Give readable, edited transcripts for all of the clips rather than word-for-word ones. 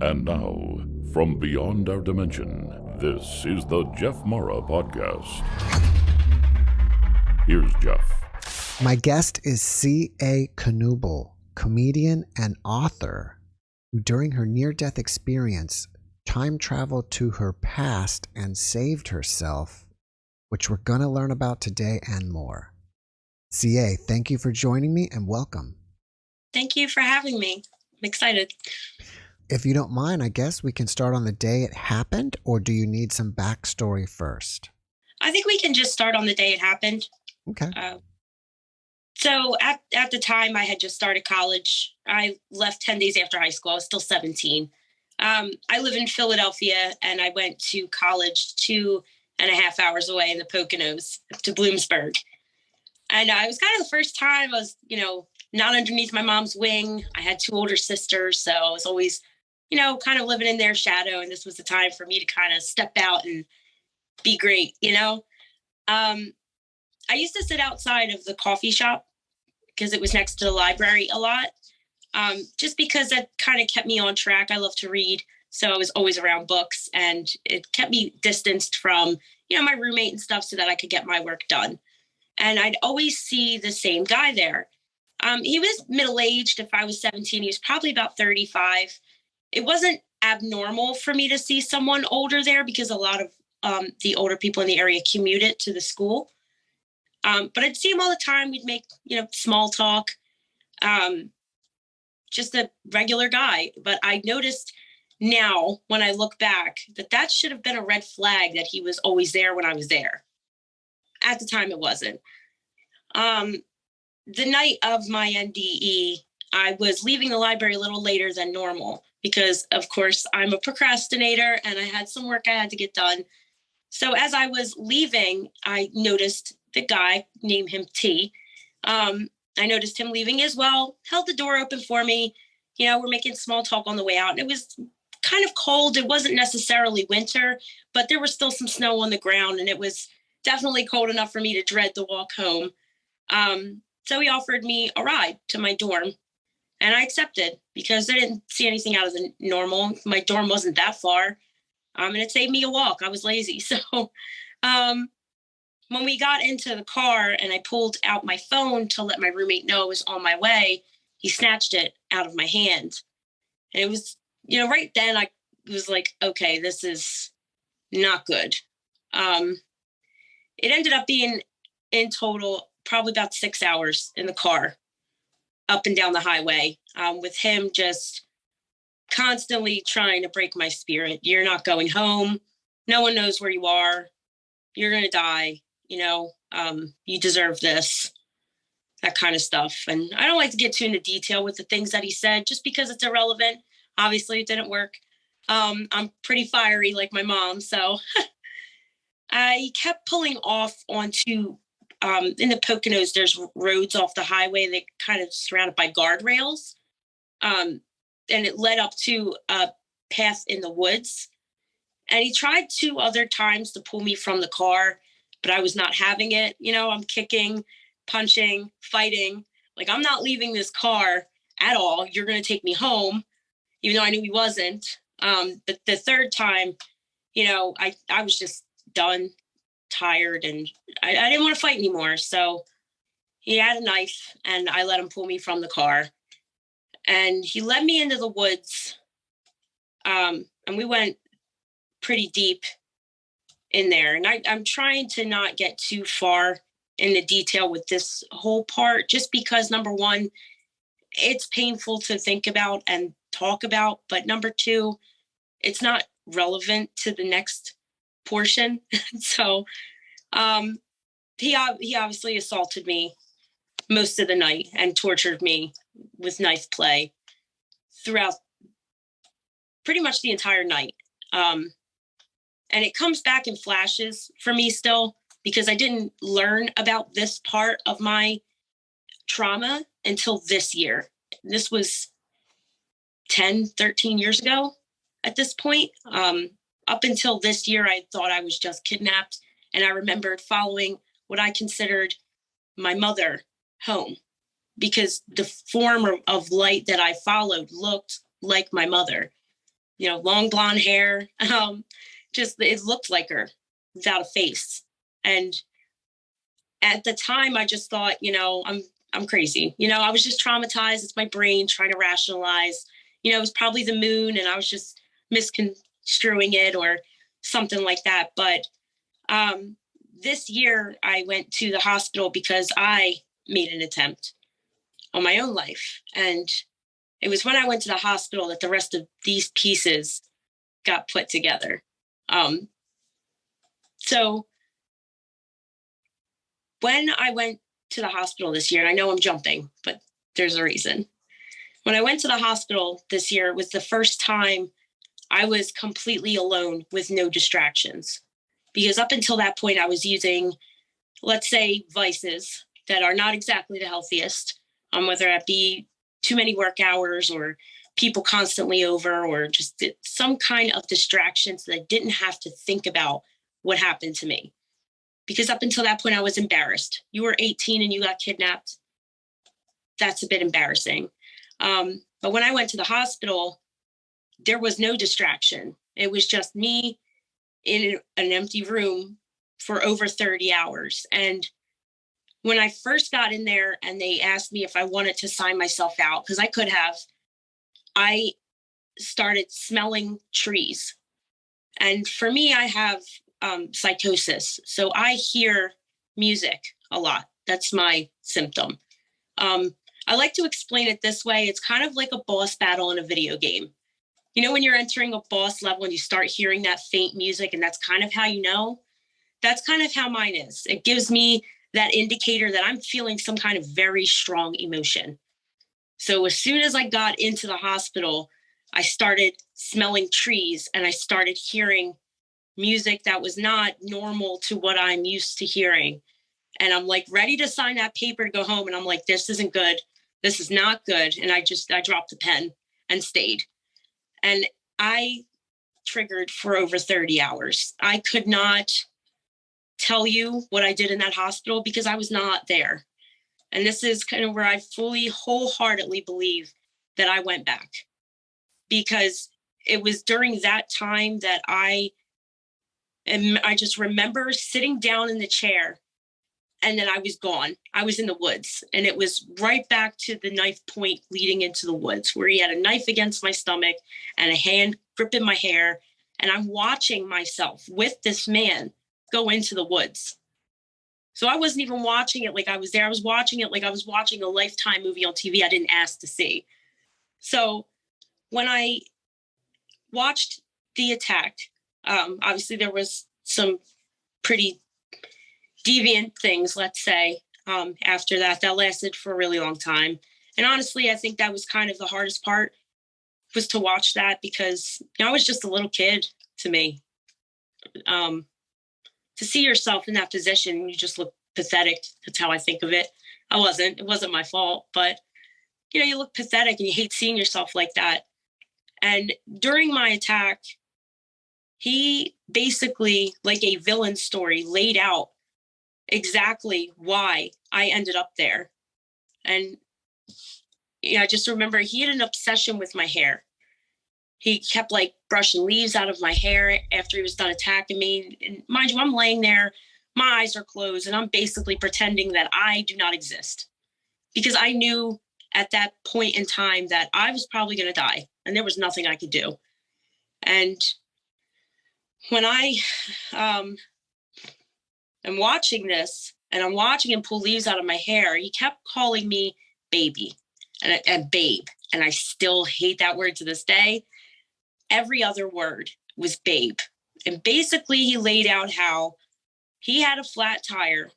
And now, from beyond our dimension, this is the JeffMara podcast. Here's Jeff. My guest is C.A. Kanooble, comedian and author, who during her near-death experience time traveled to her past and saved herself, which we're going to learn about today and more. C.A., thank you for joining me and welcome. Thank you for having me. I'm excited. If you don't mind, I guess we can start on the day it happened, or do you need some backstory first? I think we can just start on the day it happened. Okay. So at the time, I had just started college. I left 10 days after high school. I was still 17. I live in Philadelphia, and I went to college 2.5 hours away in the Poconos to Bloomsburg. And it was kind of the first time I was, not underneath my mom's wing. I had 2 older sisters, so I was always, kind of living in their shadow. And this was the time for me to kind of step out and be great, I used to sit outside of the coffee shop because it was next to the library a lot, just because that kind of kept me on track. I love to read, so I was always around books, and it kept me distanced from, my roommate and stuff so that I could get my work done. And I'd always see the same guy there. He was middle-aged. If I was 17, he was probably about 35. It wasn't abnormal for me to see someone older there because a lot of the older people in the area commuted to the school. But I'd see him all the time. We'd make, small talk, just a regular guy. But I noticed now when I look back that should have been a red flag that he was always there when I was there. At the time, it wasn't. The night of my NDE, I was leaving the library a little later than normal because, of course, I'm a procrastinator and I had some work I had to get done. So as I was leaving, I noticed the guy, named him T. I noticed him leaving as well, held the door open for me. We're making small talk on the way out. And it was kind of cold. It wasn't necessarily winter, but there was still some snow on the ground. And it was definitely cold enough for me to dread the walk home. So he offered me a ride to my dorm. And I accepted because I didn't see anything out of the normal. My dorm wasn't that far. And it saved me a walk. I was lazy. So when we got into the car and I pulled out my phone to let my roommate know I was on my way, he snatched it out of my hand. And it was, right then I was like, okay, this is not good. It ended up being in total probably about 6 hours in the car up and down the highway, with him just constantly trying to break my spirit. You're not going home. No one knows where you are. You're going to die. You deserve this, that kind of stuff. And I don't like to get too into detail with the things that he said just because it's irrelevant. Obviously, it didn't work. I'm pretty fiery like my mom. So I kept pulling off onto, in the Poconos, there's roads off the highway that kind of surrounded by guardrails. And it led up to a path in the woods. And he tried 2 other times to pull me from the car, but I was not having it. I'm kicking, punching, fighting. Like, I'm not leaving this car at all. You're going to take me home, even though I knew he wasn't. But the third time, I was just done, tired, and I didn't want to fight anymore. So he had a knife, and I let him pull me from the car. And he led me into the woods, and we went pretty deep in there. And I'm trying to not get too far in the detail with this whole part, just because, number one, it's painful to think about and talk about. But number 2, it's not relevant to the next portion. So he obviously assaulted me most of the night and tortured me with knife play throughout pretty much the entire night. And it comes back in flashes for me still because I didn't learn about this part of my trauma until this year. This was 10, 13 years ago at this point. Up until this year, I thought I was just kidnapped. And I remembered following what I considered my mother home because the form of light that I followed looked like my mother. long blonde hair. Just it looked like her without a face. And at the time, I just thought, I'm crazy. I was just traumatized. It's my brain trying to rationalize. It was probably the moon, and I was just misconstruing it or something like that. But this year, I went to the hospital because I made an attempt on my own life. And it was when I went to the hospital that the rest of these pieces got put together. So when I went to the hospital this year, and I know I'm jumping, but there's a reason. When I went to the hospital this year, it was the first time I was completely alone with no distractions. Because up until that point, I was using, let's say, vices that are not exactly the healthiest, whether it be too many work hours or people constantly over or just some kind of distraction so that I didn't have to think about what happened to me. Because up until that point, I was embarrassed. You were 18 and you got kidnapped. That's a bit embarrassing. But when I went to the hospital, there was no distraction. It was just me in an empty room for over 30 hours. And when I first got in there and they asked me if I wanted to sign myself out, because I could have, I started smelling trees. And for me, I have psychosis. So I hear music a lot. That's my symptom. I like to explain it this way. It's kind of like a boss battle in a video game. When you're entering a boss level and you start hearing that faint music, and that's kind of how that's kind of how mine is. It gives me that indicator that I'm feeling some kind of very strong emotion. So as soon as I got into the hospital, I started smelling trees and I started hearing music that was not normal to what I'm used to hearing. And I'm like ready to sign that paper to go home. And I'm like, this isn't good. This is not good. And I dropped the pen and stayed. And I triggered for over 30 hours. I could not tell you what I did in that hospital because I was not there. And this is kind of where I fully, wholeheartedly believe that I went back, because it was during that time that I just remember sitting down in the chair and then I was gone. I was in the woods, and it was right back to the knife point leading into the woods where he had a knife against my stomach and a hand gripping my hair. And I'm watching myself with this man go into the woods. So I wasn't even watching it like I was there. I was watching it like I was watching a Lifetime movie on TV I didn't ask to see. So when I watched the attack, obviously there was some pretty deviant things, let's say, after that lasted for a really long time. And honestly, I think that was kind of the hardest part, was to watch that, because I was just a little kid to me. To see yourself in that position, you just look pathetic. That's how I think of it. It wasn't my fault, but you look pathetic and you hate seeing yourself like that. And during my attack, he basically, like a villain story, laid out exactly why I ended up there. And I just remember he had an obsession with my hair. He kept brushing leaves out of my hair after he was done attacking me. And mind you, I'm laying there, my eyes are closed, and I'm basically pretending that I do not exist, because I knew at that point in time that I was probably going to die and there was nothing I could do. And when I am watching this and I'm watching him pull leaves out of my hair, he kept calling me baby and babe. And I still hate that word to this day. Every other word was babe. And basically he laid out how he had a flat tire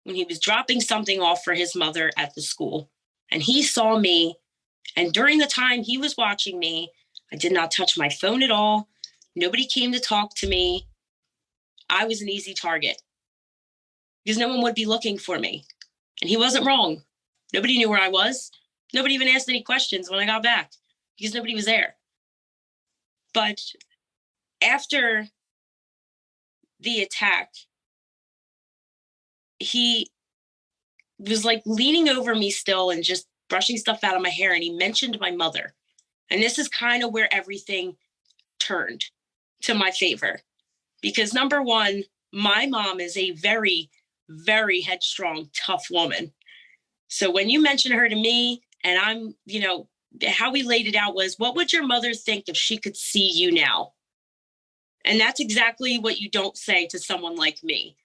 when he was dropping something off for his mother at the school. And he saw me. And during the time he was watching me, I did not touch my phone at all. Nobody came to talk to me. I was an easy target because no one would be looking for me. And he wasn't wrong. Nobody knew where I was. Nobody even asked any questions when I got back because nobody was there. But after the attack, he was leaning over me still and just brushing stuff out of my hair. And he mentioned my mother. And this is kind of where everything turned to my favor. Because number one, my mom is a very, very headstrong, tough woman. So when you mention her to me, and I'm, how we laid it out was, what would your mother think if she could see you now? And that's exactly what you don't say to someone like me,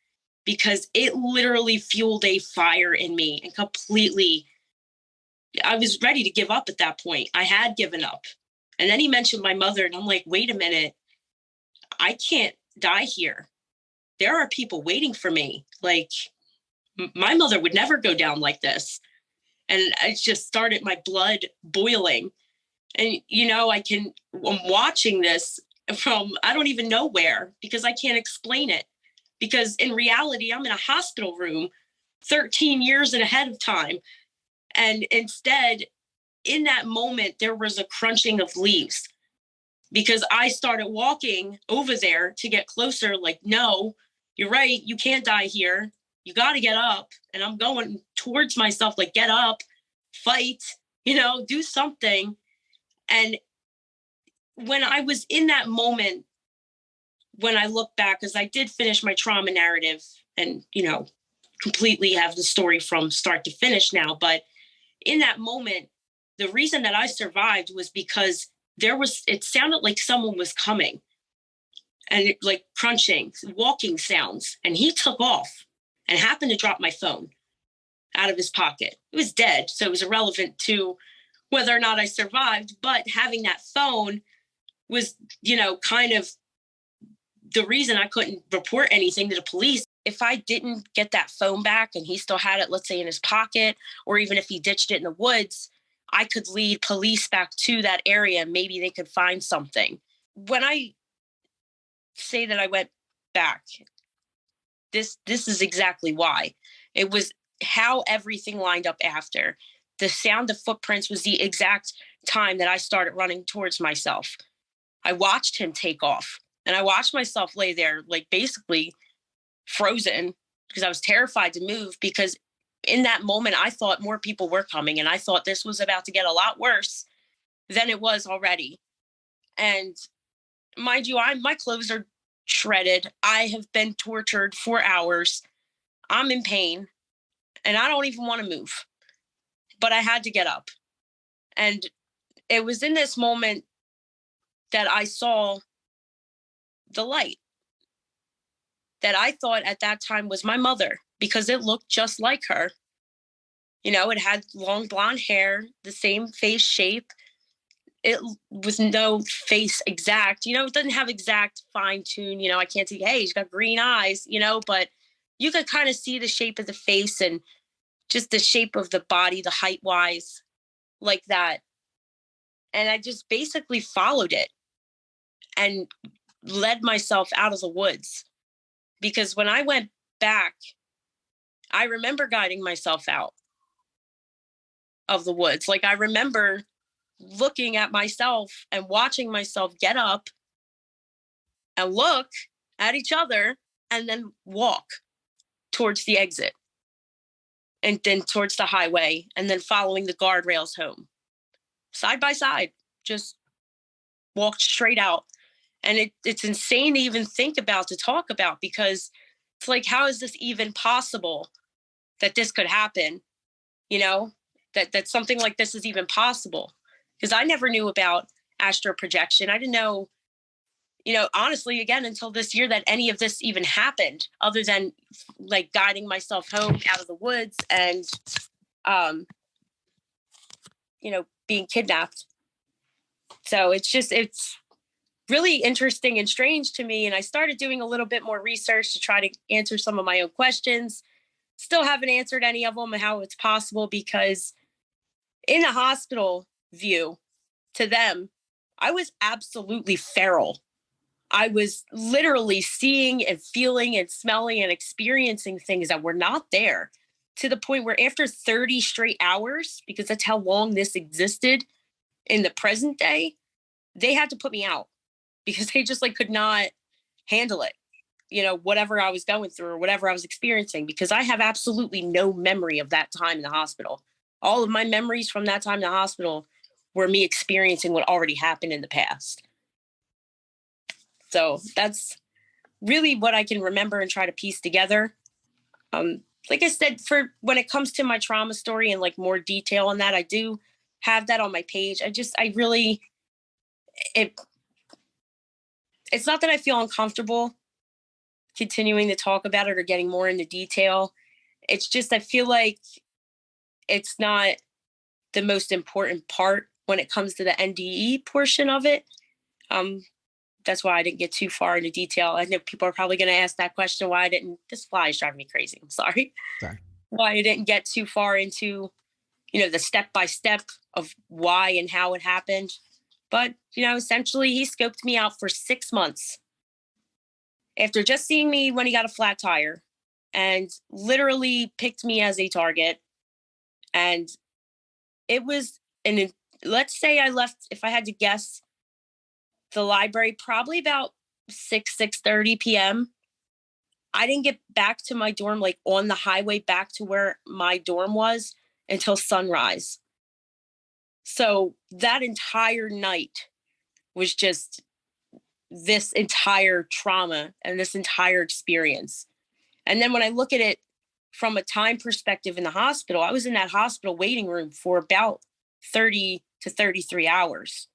because it literally fueled a fire in me and completely, I was ready to give up at that point. I had given up. And then he mentioned my mother, and I'm like, wait a minute, I can't die here. There are people waiting for me. Like, my mother would never go down like this. And it just started my blood boiling. And, I'm watching this from, I don't even know where, because I can't explain it. Because in reality, I'm in a hospital room 13 years ahead of time. And instead, in that moment, there was a crunching of leaves, because I started walking over there to get closer. Like, no, you're right. You can't die here. You got to get up. And I'm going towards myself, like, get up, fight, do something. And when I was in that moment, when I look back, because I did finish my trauma narrative and, completely have the story from start to finish now. But in that moment, the reason that I survived was because it sounded like someone was coming, and like crunching, walking sounds. And he took off and happened to drop my phone out of his pocket. It was dead, so it was irrelevant to whether or not I survived. But having that phone was, kind of the reason I couldn't report anything to the police. If I didn't get that phone back and he still had it, let's say in his pocket, or even if he ditched it in the woods, I could lead police back to that area and maybe they could find something. When I say that I went back, this is exactly why. It was how everything lined up after. The sound of footprints was the exact time that I started running towards myself. I watched him take off, and I watched myself lay there, like basically frozen, because I was terrified to move, because in that moment, I thought more people were coming, and I thought this was about to get a lot worse than it was already. And mind you, my clothes are shredded. I have been tortured for hours. I'm in pain, and I don't even want to move. But I had to get up. And it was in this moment that I saw the light that I thought at that time was my mother, because it looked just like her. It had long blonde hair, the same face shape. It was no face exact, it doesn't have exact fine tune. I can't see, hey, she's got green eyes, but you could kind of see the shape of the face and just the shape of the body, the height wise, like that. And I just basically followed it and led myself out of the woods. Because when I went back, I remember guiding myself out of the woods. Like, I remember looking at myself and watching myself get up and look at each other and then walk towards the exit and then towards the highway and then following the guardrails home. Side by side, just walked straight out. And it's insane to even think about, to talk about, because it's like, how is this even possible that this could happen? That something like this is even possible. Because I never knew about astral projection. I didn't know, honestly, again, until this year, that any of this even happened, other than like guiding myself home out of the woods and, being kidnapped. So it's really interesting and strange to me. And I started doing a little bit more research to try to answer some of my own questions. Still haven't answered any of them and how it's possible, because in the hospital view, to them, I was absolutely feral. I was literally seeing and feeling and smelling and experiencing things that were not there, to the point where after 30 straight hours, because that's how long this existed in the present day, they had to put me out, because they just could not handle it, whatever I was going through or whatever I was experiencing, because I have absolutely no memory of that time in the hospital. All of my memories from that time in the hospital were me experiencing what already happened in the past. So that's really what I can remember and try to piece together. Like I said, for when it comes to my trauma story and like more detail on that, I do have that on my page. It's not that I feel uncomfortable continuing to talk about it or getting more into detail. It's just, I feel like it's not the most important part when it comes to the NDE portion of it. That's why I didn't get too far into detail. I know people are probably going to ask that question, why I didn't, this fly is driving me crazy. I'm sorry. Why I didn't get too far into, the step-by-step of why and how it happened. But, essentially he scoped me out for 6 months after just seeing me when he got a flat tire and literally picked me as a target. And it was, let's say I left, if I had to guess, the library probably about 6:30 p.m. I didn't get back to my dorm, like on the highway back to where my dorm was, until sunrise. So that entire night was just this entire trauma and this entire experience. And then when I look at it from a time perspective in the hospital, I was in that hospital waiting room for about 30 to 33 hours.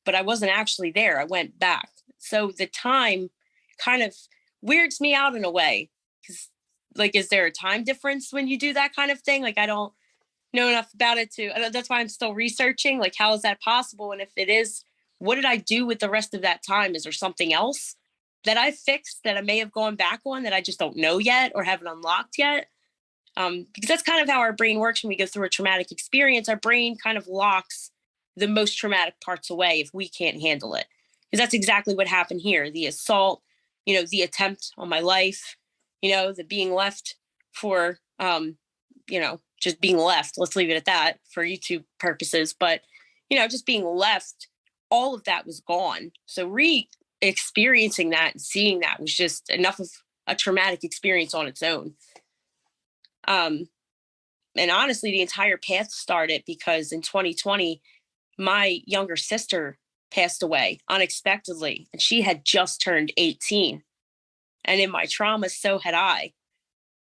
But I wasn't actually there. I went back. So the time kind of weirds me out in a way. Because, like, is there a time difference when you do that kind of thing? Like, I don't know enough about it that's why I'm still researching. Like, how is that possible? And if it is, what did I do with the rest of that time? Is there something else that I fixed that I may have gone back on that I just don't know yet or haven't unlocked yet? Because that's kind of how our brain works when we go through a traumatic experience. Our brain kind of locks the most traumatic parts away if we can't handle it. Because that's exactly what happened here. The assault, the attempt on my life, the being left for, just being left. Let's leave it at that for YouTube purposes. But, just being left, all of that was gone. So re-experiencing that and seeing that was just enough of a traumatic experience on its own. And honestly, the entire path started because in 2020, my younger sister passed away unexpectedly, and she had just turned 18. And in my trauma, so had I.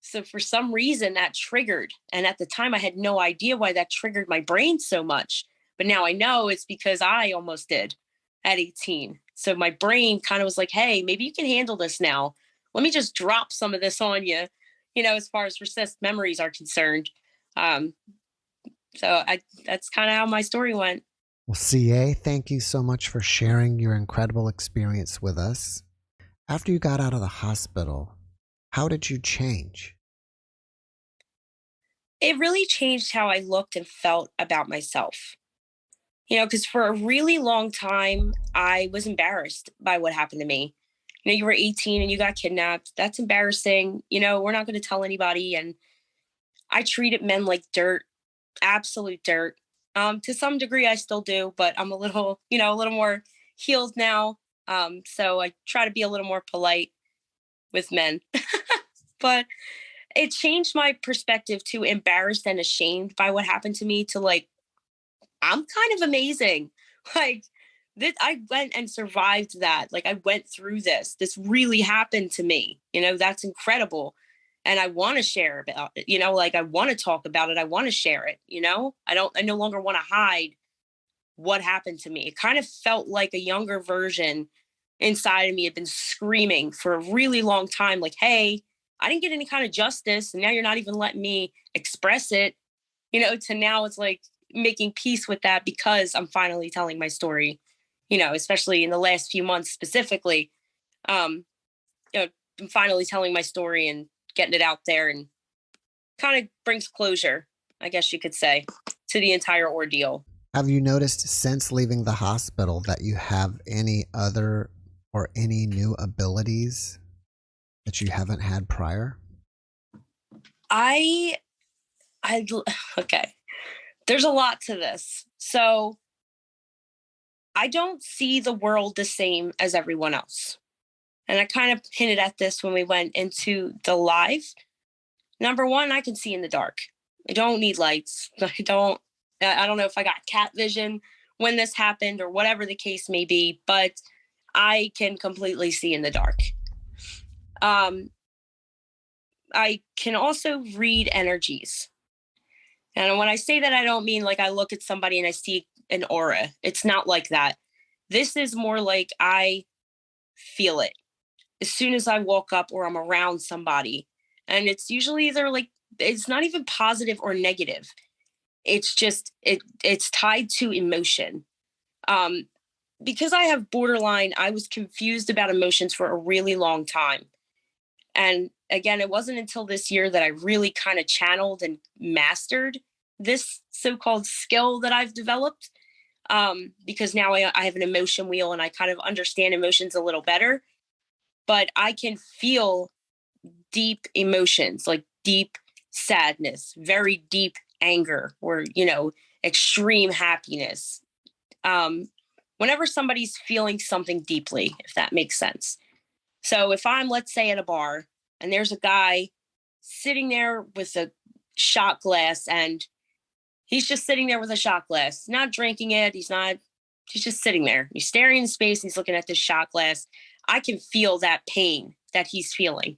So for some reason that triggered. And at the time I had no idea why that triggered my brain so much. But now I know it's because I almost did at 18. So my brain kind of was like, hey, maybe you can handle this now. Let me just drop some of this on you, as far as recessed memories are concerned. That's kind of how my story went. Well, CA, thank you so much for sharing your incredible experience with us. After you got out of the hospital, how did you change? It really changed how I looked and felt about myself. Because for a really long time, I was embarrassed by what happened to me. You were 18 and you got kidnapped. That's embarrassing. We're not going to tell anybody. And I treated men like dirt, absolute dirt. To some degree, I still do, but I'm a little more healed now. So I try to be a little more polite with men. But it changed my perspective to embarrassed and ashamed by what happened to me to like, I'm kind of amazing. Like, I went and survived that. Like, I went through this. This really happened to me. That's incredible. And I want to share about it, like I want to talk about it. I want to share it, I no longer want to hide what happened to me. It kind of felt like a younger version inside of me had been screaming for a really long time. Like, hey, I didn't get any kind of justice. And now you're not even letting me express it, to now it's like making peace with that because I'm finally telling my story, especially in the last few months specifically. I'm finally telling my story and getting it out there and kind of brings closure, I guess you could say, to the entire ordeal. Have you noticed since leaving the hospital that you have any other or any new abilities that you haven't had prior? Okay. There's a lot to this. So I don't see the world the same as everyone else. And I kind of hinted at this when we went into the live. Number one, I can see in the dark. I don't need lights. I don't know if I got cat vision when this happened or whatever the case may be, but I can completely see in the dark. I can also read energies. And when I say that, I don't mean like I look at somebody and I see an aura. It's not like that. This is more like I feel it as soon as I walk up or I'm around somebody. And it's usually either like, it's not even positive or negative. It's just, it's tied to emotion. Um, because I have borderline, I was confused about emotions for a really long time. And again, it wasn't until this year that I really kind of channeled and mastered this so-called skill that I've developed. Because now I have an emotion wheel and I kind of understand emotions a little better. But I can feel deep emotions, like deep sadness, very deep anger, or, extreme happiness. Whenever somebody's feeling something deeply, if that makes sense. So if I'm, let's say, at a bar and there's a guy sitting there with a shot glass and he's just sitting there with a shot glass, not drinking it. He's just sitting there. He's staring in space. And he's looking at this shot glass. I can feel that pain that he's feeling.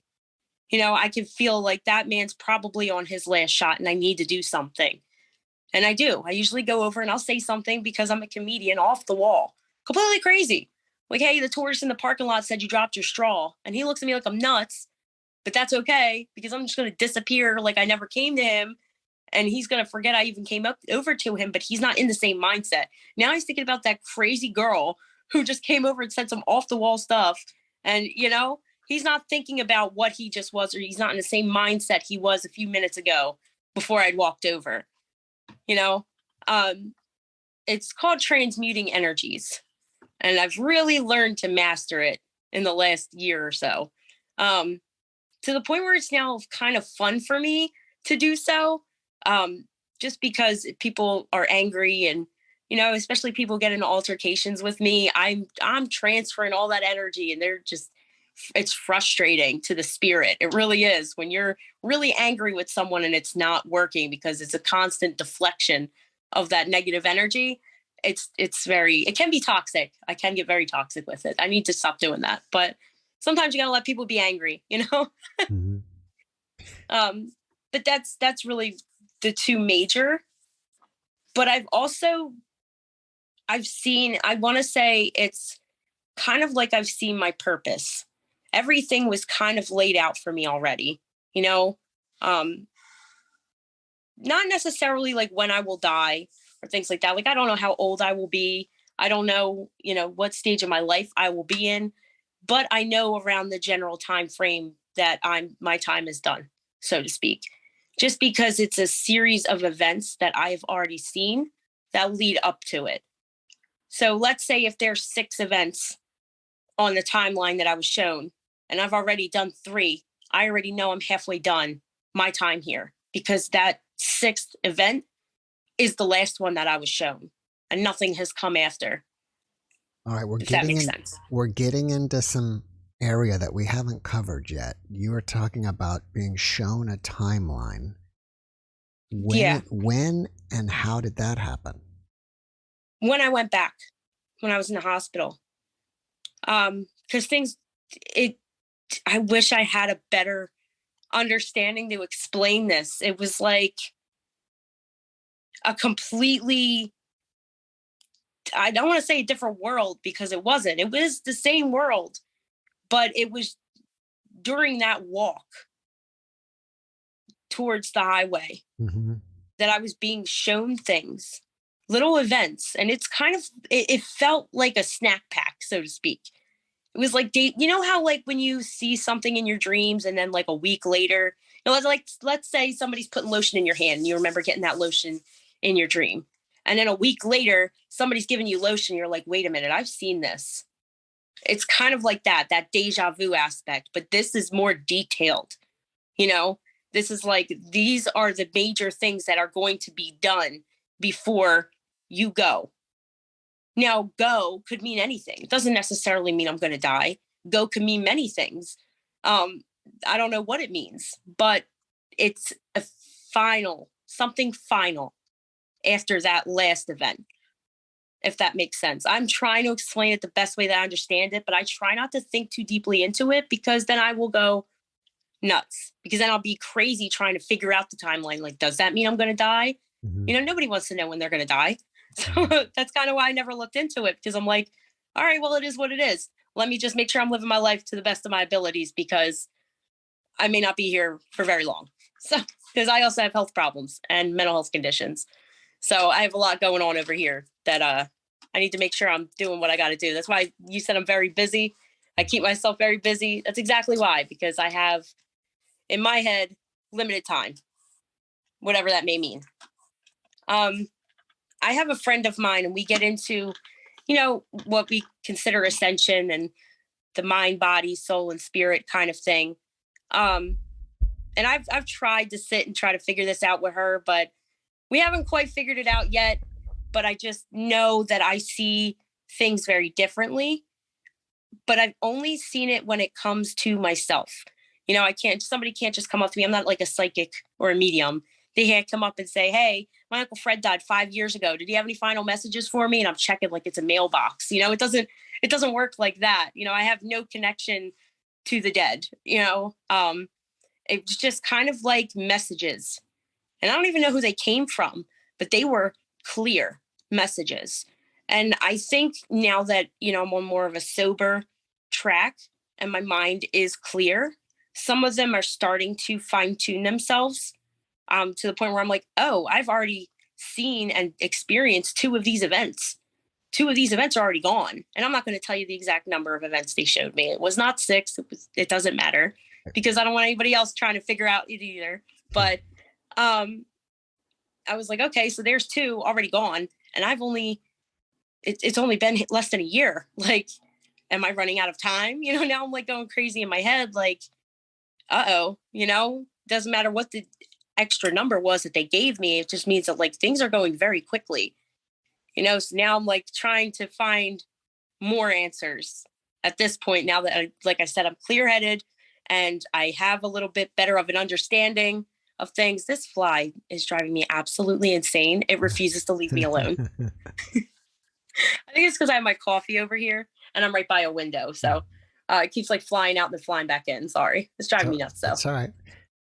I can feel like that man's probably on his last shot and I need to do something. And I do. I usually go over and I'll say something because I'm a comedian off the wall. Completely crazy. Like, hey, the tourist in the parking lot said you dropped your straw. And he looks at me like I'm nuts, but that's okay because I'm just going to disappear like I never came to him. And he's going to forget I even came over to him, but he's not in the same mindset. Now he's thinking about that crazy girl who just came over and said some off the wall stuff. And, he's not thinking about what he just was, or he's not in the same mindset he was a few minutes ago before I'd walked over. It's called transmuting energies. And I've really learned to master it in the last year or so, to the point where it's now kind of fun for me to do so, just because people are angry and, especially people get into altercations with me. I'm transferring all that energy and it's frustrating to the spirit. It really is when you're really angry with someone and it's not working because it's a constant deflection of that negative energy. It can be toxic. I can get very toxic with it. I need to stop doing that. But sometimes you gotta let people be angry, Mm-hmm. But that's really the two major. But I want to say it's kind of like I've seen my purpose. Everything was kind of laid out for me already, um, not necessarily like when I will die or things like that. Like, I don't know how old I will be. I don't know, what stage of my life I will be in, but I know around the general time frame that my time is done, so to speak, just because it's a series of events that I've already seen that lead up to it. So let's say if there's 6 events on the timeline that I was shown, and I've already done 3, I already know I'm halfway done my time here because that 6th event is the last one that I was shown and nothing has come after. All right, If that makes sense. we're getting into some area that we haven't covered yet. You were talking about being shown a timeline. When and how did that happen? When I went back, when I was in the hospital, because I wish I had a better understanding to explain this. It was like a completely, I don't want to say a different world because it wasn't. It was the same world, but it was during that walk towards the highway that I was being shown things, little events. And it's kind of, it felt like a snack pack, so to speak. It was like, how like when you see something in your dreams and then like a week later, like let's say somebody's putting lotion in your hand and you remember getting that lotion in your dream. And then a week later, somebody's giving you lotion. You're like, wait a minute, I've seen this. It's kind of like that deja vu aspect, but this is more detailed. This is like, these are the major things that are going to be done before you go. Now, go could mean anything. It doesn't necessarily mean I'm going to die. Go could mean many things. I don't know what it means, but it's a something final after that last event. if that makes sense. I'm trying to explain it the best way that I understand it, but I try not to think too deeply into it, because then I will go nuts, because then I'll be crazy trying to figure out the timeline. Like, does that mean I'm going to die? Mm-hmm. Nobody wants to know when they're going to die. So that's kind of why I never looked into it, because I'm like, all right, well, it is what it is. Let me just make sure I'm living my life to the best of my abilities, because I may not be here for very long. So, because I also have health problems and mental health conditions. So I have a lot going on over here that I need to make sure I'm doing what I got to do. That's why you said I'm very busy. I keep myself very busy. That's exactly why, because I have in my head limited time, whatever that may mean. I have a friend of mine, and we get into, what we consider ascension and the mind, body, soul, and spirit kind of thing. And I've tried to sit and try to figure this out with her, but we haven't quite figured it out yet. But I just know that I see things very differently, but I've only seen it when it comes to myself. Somebody can't just come up to me. I'm not like a psychic or a medium. They can't come up and say, hey, my Uncle Fred died 5 years ago. Did he have any final messages for me? And I'm checking like it's a mailbox. It doesn't work like that. I have no connection to the dead. It's just kind of like messages. And I don't even know who they came from, but they were clear messages. And I think now that, I'm on more of a sober track and my mind is clear, some of them are starting to fine tune themselves to the point where I'm like, oh, I've already seen and experienced 2 of these events. 2 of these events are already gone. And I'm not going to tell you the exact number of events they showed me. It was not 6. It doesn't matter, because I don't want anybody else trying to figure out it either. But I was like, okay, so there's 2 already gone. And it's only been less than a year. Like, am I running out of time? Now I'm like going crazy in my head. Like, doesn't matter what the extra number was that they gave me. It just means that like things are going very quickly, so now I'm like trying to find more answers at this point. Now that like I said, I'm clear headed and I have a little bit better of an understanding of things. This fly is driving me absolutely insane. It refuses to leave me alone. I think it's because I have my coffee over here and I'm right by a window. So it keeps like flying out and then flying back in. Sorry. It's driving me nuts. So that's all right.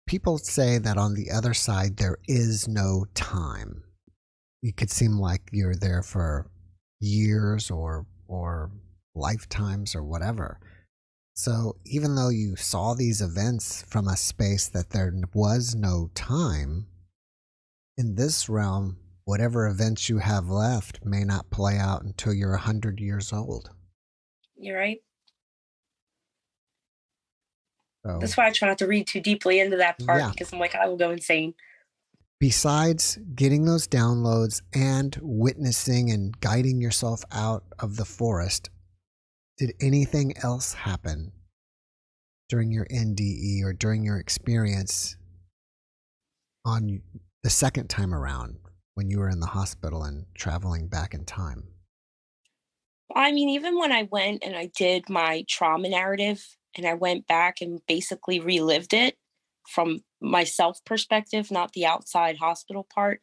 People say that on the other side, there is no time. It could seem like you're there for years or lifetimes or whatever. So even though you saw these events from a space that there was no time, in this realm, whatever events you have left may not play out until you're 100 years old. You're right. So, that's why I try not to read too deeply into that part, because I'm like, I will go insane. Besides getting those downloads and witnessing and guiding yourself out of the forest, did anything else happen during your NDE or during your experience on the second time around when you were in the hospital and traveling back in time? I mean, even when I went and I did my trauma narrative and I went back and basically relived it from my self perspective, not the outside hospital part,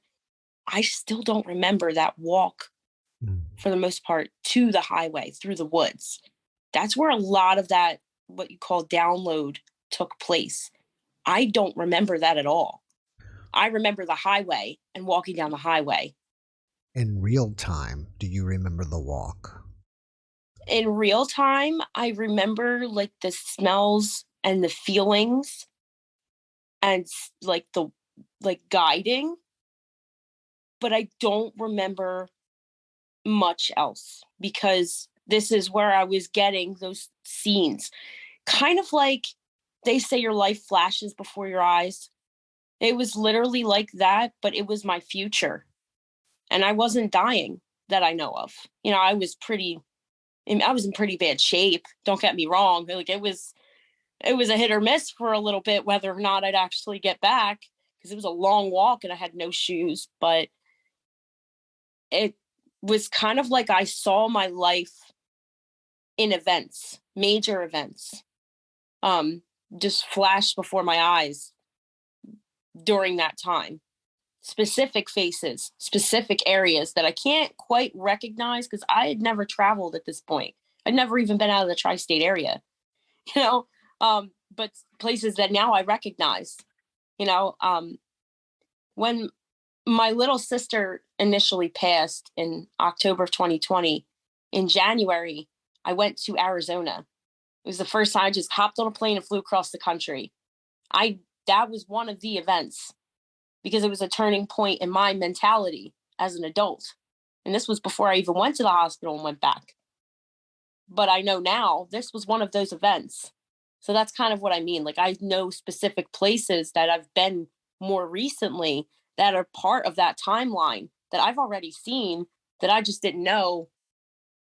I still don't remember that walk for the most part to the highway through the woods. That's where a lot of that, what you call download, took place. I don't remember that at all. I remember the highway and walking down the highway. In real time, do you remember the walk? In real time, I remember like the smells and the feelings and like the guiding, but I don't remember much else, because this is where I was getting those scenes. Kind of like they say your life flashes before your eyes. It was literally like that, but it was my future. And I wasn't dying that I know of. I was in pretty bad shape. Don't get me wrong. Like it was a hit or miss for a little bit, whether or not I'd actually get back, because it was a long walk and I had no shoes. But it was kind of like I saw my life in events, major events, just flashed before my eyes during that time. specific faces, specific areas that I can't quite recognize because I had never traveled at this point. I'd never even been out of the tri-state area, you know, but places that now I recognize, you know, when my little sister initially passed in October of 2020, in January, I went to Arizona. It was the first time I just hopped on a plane and flew across the country. That was one of the events because it was a turning point in my mentality as an adult. And this was before I even went to the hospital and went back. But I know now this was one of those events. So that's kind of what I mean. Like, I know specific places that I've been more recently that are part of that timeline that I've already seen that I just didn't know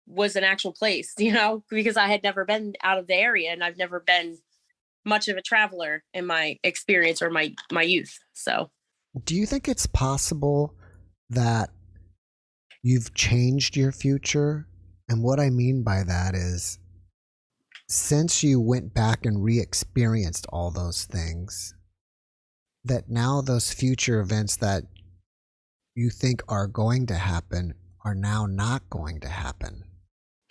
was an actual place, you know, because I had never been out of the area and I've never been much of a traveler in my experience or my youth. So do you think it's possible that you've changed your future? And what I mean by that is, since you went back and re-experienced all those things, that now those future events that you think are going to happen are now not going to happen.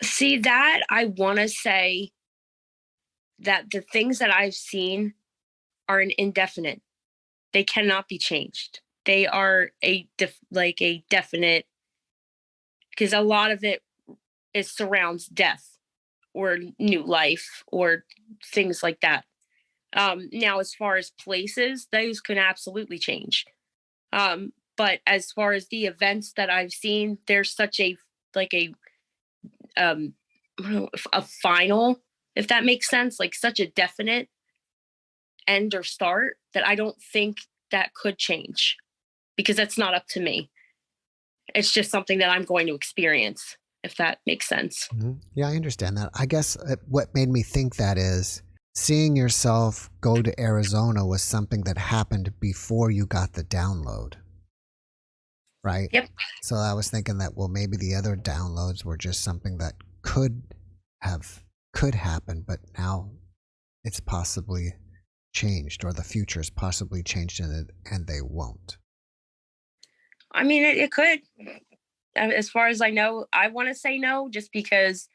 see that I want to say that the things that I've seen are an indefinite. They cannot be changed. They are a definite, because a lot of it surrounds death or new life or things like that. Now, as far as places, those can absolutely change. But as far as the events that I've seen, there's such a I don't know, a final, if that makes sense, like such a definite end or start that I don't think that could change because that's not up to me. It's just something that I'm going to experience, if that makes sense. Mm-hmm. Yeah, I understand that. I guess what made me think that is seeing yourself go to Arizona was something that happened before you got the download, right? Yep. So I was thinking that, well, maybe the other downloads were just something that could happen, but now it's possibly changed, or the future is possibly changed and they won't. I mean, it could. As far as I know, I want to say no, just because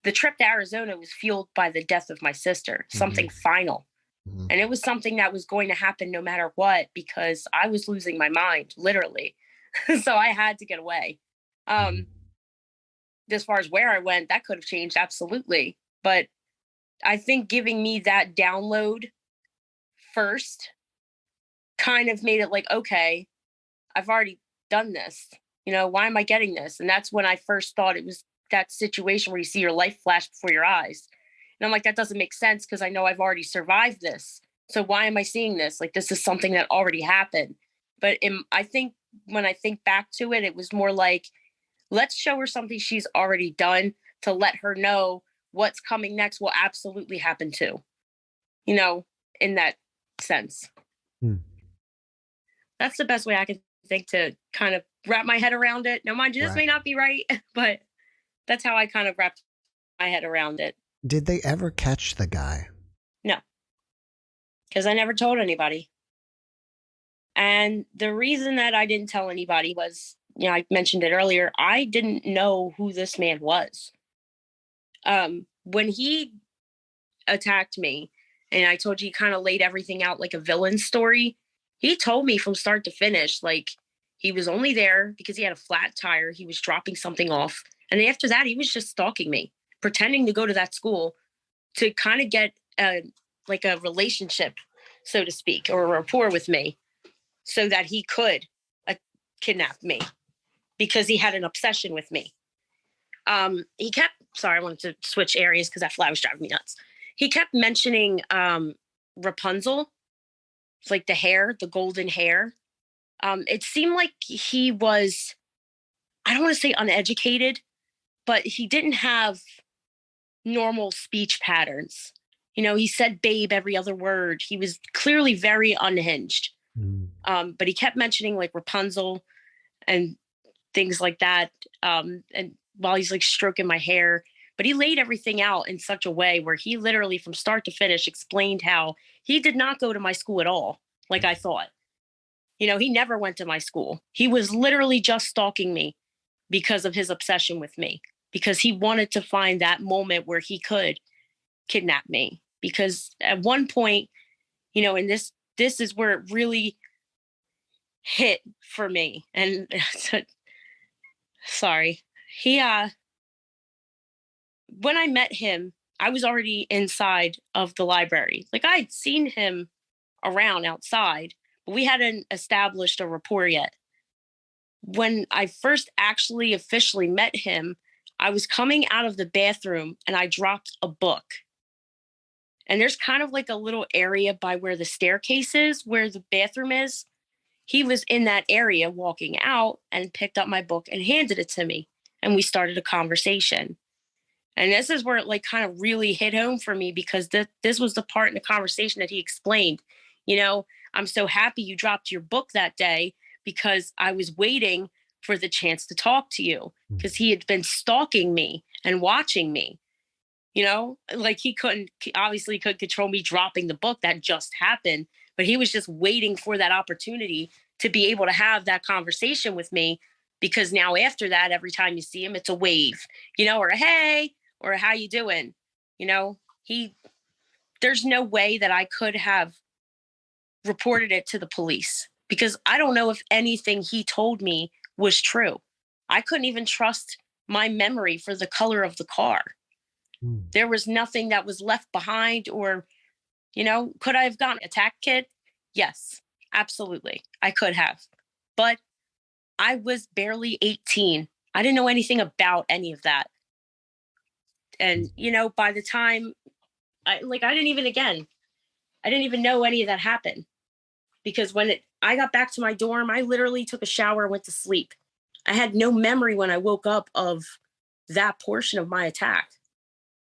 the trip to Arizona was fueled by the death of my sister, something final. Mm-hmm. And it was something that was going to happen no matter what, because I was losing my mind, literally. So I had to get away. As far as where I went, that could have changed, absolutely. But I think giving me that download first kind of made it like, okay, I've already done this. You know, why am I getting this? And that's when I first thought it was that situation where you see your life flash before your eyes. And I'm like, that doesn't make sense because I know I've already survived this. So why am I seeing this? Like, this is something that already happened. But I think when I think back to it, it was more like, let's show her something she's already done to let her know what's coming next will absolutely happen too. You know, in that sense. That's the best way I can think to kind of wrap my head around it. Now, mind you, this may not be right, but that's how I kind of wrapped my head around it. Did they ever catch the guy? No, because I never told anybody. And the reason that I didn't tell anybody was, you know, I mentioned it earlier, I didn't know who this man was. When he attacked me, and I told you he kind of laid everything out like a villain story, he told me from start to finish, like, he was only there because he had a flat tire. He was dropping something off. And after that, he was just stalking me, pretending to go to that school to kind of get like a relationship, so to speak, or a rapport with me so that he could kidnap me because he had an obsession with me. He kept, sorry, I wanted to switch areas because that fly was driving me nuts. He kept mentioning Rapunzel. It's like the hair, the golden hair. It seemed like he was, I don't want to say uneducated, but he didn't have normal speech patterns. You know, he said babe every other word. He was clearly very unhinged. But he kept mentioning like Rapunzel and things like that. And while he's like stroking my hair, but he laid everything out in such a way where he literally from start to finish explained how he did not go to my school at all, like I thought. He never went to my school. He was literally just stalking me because of his obsession with me, because he wanted to find that moment where he could kidnap me. Because at one point, and this is where it really hit for me. And sorry. When I met him, I was already inside of the library. Like, I'd seen him around outside, but we hadn't established a rapport yet. When I first actually officially met him, I was coming out of the bathroom and I dropped a book. And there's kind of like a little area by where the staircase is, where the bathroom is. He was in that area walking out and picked up my book and handed it to me. And we started a conversation. And this is where it like kind of really hit home for me, because this was the part in the conversation that he explained, I'm so happy you dropped your book that day because I was waiting for the chance to talk to you, because he had been stalking me and watching me, like he obviously couldn't control me dropping the book. That just happened, but he was just waiting for that opportunity to be able to have that conversation with me. Because now after that, every time you see him, it's a wave, or a hey, or a how you doing? There's no way that I could have reported it to the police, because I don't know if anything he told me was true. I couldn't even trust my memory for the color of the car. There was nothing that was left behind, or, could I have gotten a attack kit? Yes, absolutely. I could have. But I was barely 18. I didn't know anything about any of that. And, by the time I didn't even know any of that happened, because when I got back to my dorm, I literally took a shower and went to sleep. I had no memory when I woke up of that portion of my attack.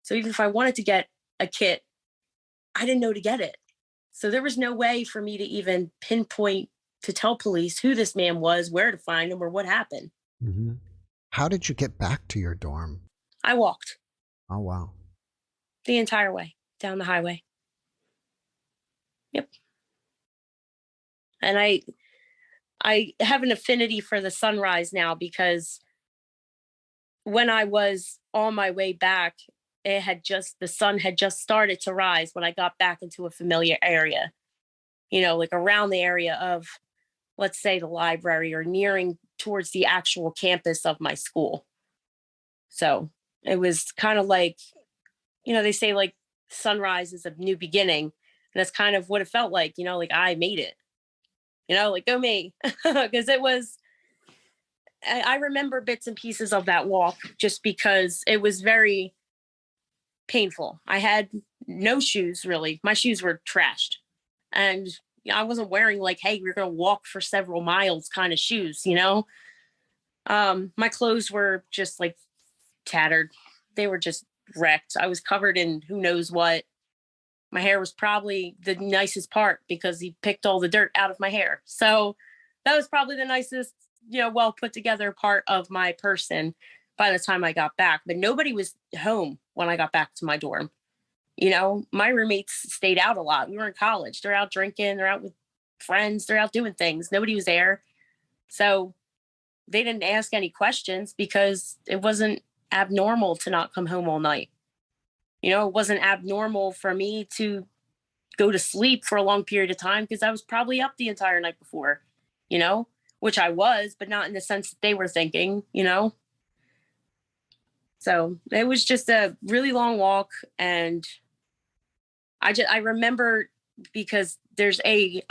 So even if I wanted to get a kit, I didn't know to get it. So there was no way for me to even pinpoint to tell police who this man was, where to find him, or what happened. Mm-hmm. How did you get back to your dorm? I walked. Oh, wow. The entire way down the highway. Yep. And I have an affinity for the sunrise now, because when I was on my way back, the sun had just started to rise when I got back into a familiar area, like around the area of, let's say, the library, or nearing towards the actual campus of my school. So it was kind of like, they say like sunrise is a new beginning. And that's kind of what it felt like, like I made it, like go me. Because I remember bits and pieces of that walk just because it was very painful. I had no shoes, really. My shoes were trashed. And I wasn't wearing like, hey, we're going to walk for several miles kind of shoes, My clothes were just like tattered. They were just wrecked. I was covered in who knows what. My hair was probably the nicest part, because he picked all the dirt out of my hair. So that was probably the nicest, well put together part of my person by the time I got back. But nobody was home when I got back to my dorm. My roommates stayed out a lot. We were in college. They're out drinking. They're out with friends. They're out doing things. Nobody was there. So they didn't ask any questions, because it wasn't abnormal to not come home all night. It wasn't abnormal for me to go to sleep for a long period of time, because I was probably up the entire night before, which I was, but not in the sense that they were thinking, So it was just a really long walk. And I remember, because there's a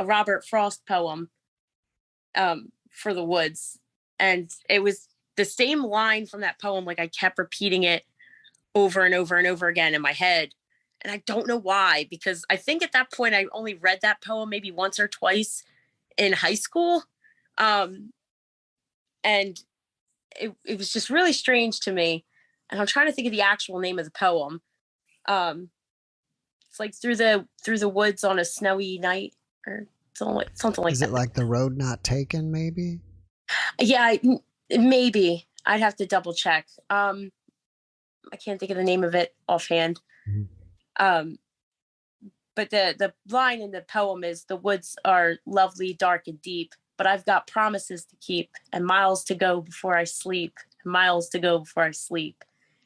Robert Frost poem for the woods. And it was the same line from that poem. Like, I kept repeating it over and over and over again in my head. And I don't know why, because I think at that point I only read that poem maybe once or twice in high school. And it was just really strange to me. And I'm trying to think of the actual name of the poem. It's like through the woods on a snowy night, or something like Is that. it like The Road Not Taken, maybe? Yeah, maybe. I'd have to double check. I can't think of the name of it offhand. Mm-hmm. But the line in the poem is, the woods are lovely, dark, and deep, but I've got promises to keep and miles to go before I sleep, and miles to go before I sleep.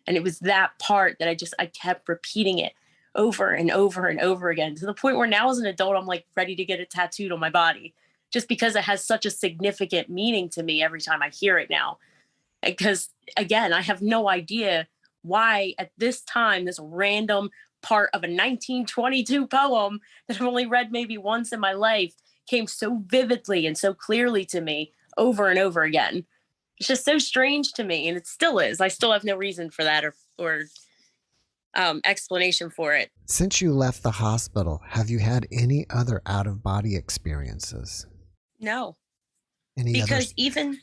And it was that part that I kept repeating it over and over and over again, to the point where now as an adult, I'm like ready to get it tattooed on my body, just because it has such a significant meaning to me every time I hear it now. Because again, I have no idea why at this time, this random part of a 1922 poem that I've only read maybe once in my life came so vividly and so clearly to me over and over again. It's just so strange to me, and it still is. I still have no reason for that or explanation for it. Since you left the hospital, have you had any other out-of-body experiences? No. Any because other...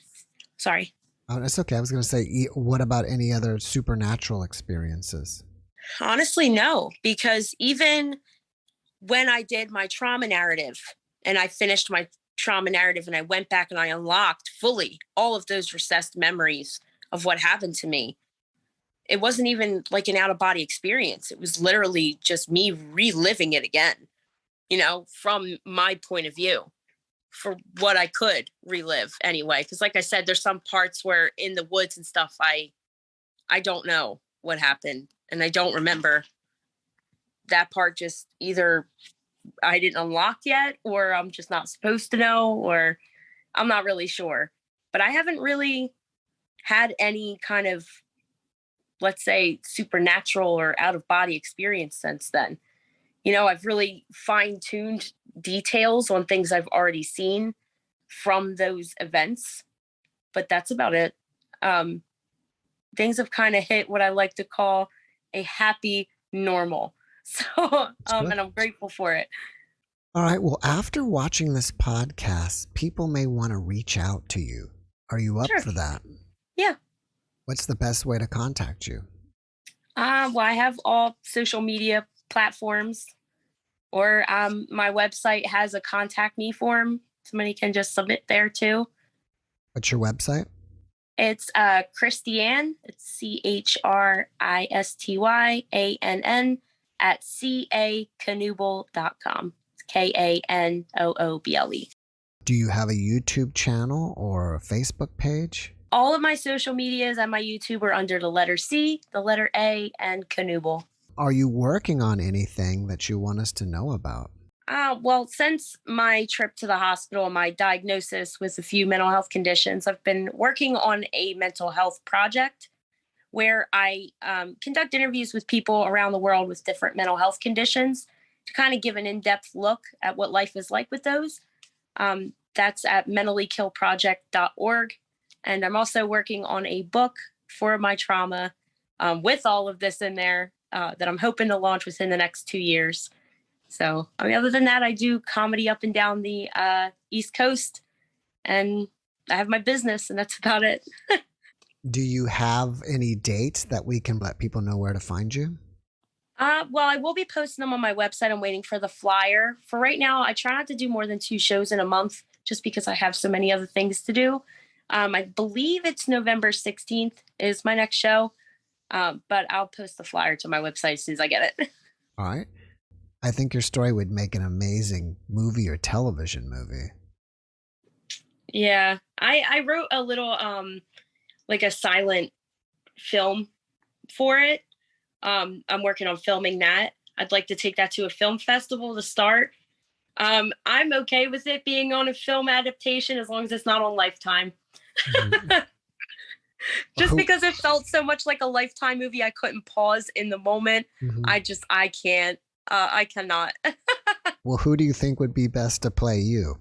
Sorry. Oh, that's okay. I was going to say, what about any other supernatural experiences? Honestly, no, because even when I did my trauma narrative and I finished my trauma narrative and I went back and I unlocked fully all of those recessed memories of what happened to me, it wasn't even like an out-of-body experience. It was literally just me reliving it again, from my point of view, for what I could relive anyway. Because like I said, there's some parts where in the woods and stuff, I don't know what happened. And I don't remember that part. Just either I didn't unlock yet, or I'm just not supposed to know, or I'm not really sure. But I haven't really had any kind of, let's say, supernatural or out-of-body experience since then. I've really fine-tuned details on things I've already seen from those events, but that's about it. Things have kind of hit what I like to call a happy normal. So, and I'm grateful for it. All right. Well, after watching this podcast, people may want to reach out to you. Are you up for that? Yeah. What's the best way to contact you? Well, I have all social media platforms, or my website has a contact me form. Somebody can just submit there too. What's your website? It's Christyann. It's ChristyAnn at Kanooble.com. It's Kanooble. Do you have a YouTube channel or a Facebook page? All of my social medias and my YouTube are under the letter C, the letter A, and Kanooble. Are you working on anything that you want us to know about? Well, since my trip to the hospital and my diagnosis with a few mental health conditions, I've been working on a mental health project where I conduct interviews with people around the world with different mental health conditions to kind of give an in-depth look at what life is like with those. That's at mentallyKillproject.org. And I'm also working on a book for my trauma with all of this in there that I'm hoping to launch within the next 2 years. So, other than that, I do comedy up and down the East Coast, and I have my business, and that's about it. Do you have any dates that we can let people know where to find you? Well, I will be posting them on my website. I'm waiting for the flyer. For right now, I try not to do more than 2 shows in a month, just because I have so many other things to do. I believe it's November 16th is my next show, but I'll post the flyer to my website as soon as I get it. All right. I think your story would make an amazing movie or television movie. Yeah, I wrote a little like a silent film for it. I'm working on filming that. I'd like to take that to a film festival to start. I'm okay with it being on a film adaptation as long as it's not on Lifetime. Mm-hmm. Just because it felt so much like a Lifetime movie, I couldn't pause in the moment. Mm-hmm. I can't. I cannot. Well, who do you think would be best to play you?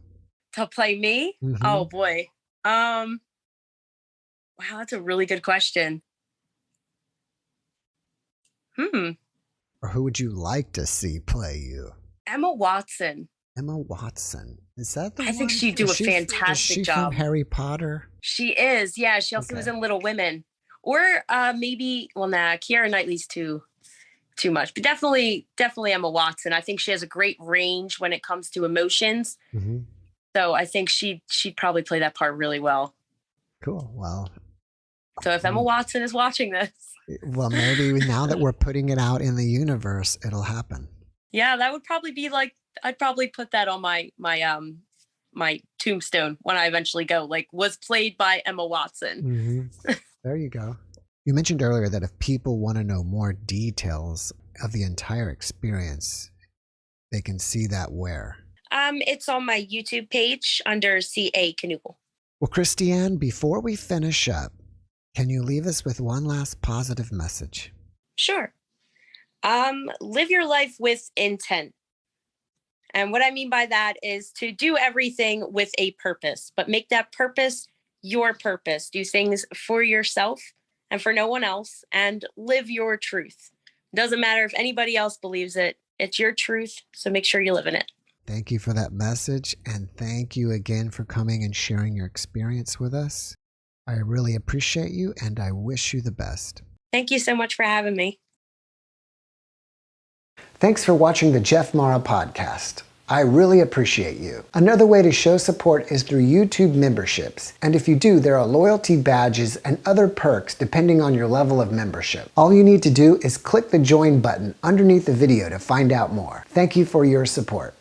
To play me? Mm-hmm. Oh boy. Wow, that's a really good question. Or who would you like to see play you? Emma Watson. Emma Watson. Is that the one? I think she'd do a fantastic is she job. From Harry Potter? She is. Yeah, she also was in Little Women. Or maybe, well, Keira Knightley's too much, but definitely Emma Watson. I think she has a great range when it comes to emotions. Mm-hmm. So I think she'd probably play that part really well. Cool. Well, so if Emma Watson is watching this, well, maybe now that we're putting it out in the universe, it'll happen. Yeah, that would probably be like, I'd probably put that on my tombstone when I eventually go, like, was played by Emma Watson. Mm-hmm. There you go. You mentioned earlier that if people want to know more details of the entire experience, they can see that where? It's on my YouTube page under CA Kanooble. Well, Christiane, before we finish up, can you leave us with one last positive message? Sure. Live your life with intent. And what I mean by that is to do everything with a purpose, but make that purpose your purpose. Do things for yourself and for no one else, and live your truth. It doesn't matter if anybody else believes it. It's your truth, so make sure you live in it. Thank you for that message, and thank you again for coming and sharing your experience with us. I really appreciate you, and I wish you the best. Thank you so much for having me. Thanks for watching the JeffMara podcast. I really appreciate you. Another way to show support is through YouTube memberships. And if you do, there are loyalty badges and other perks depending on your level of membership. All you need to do is click the join button underneath the video to find out more. Thank you for your support.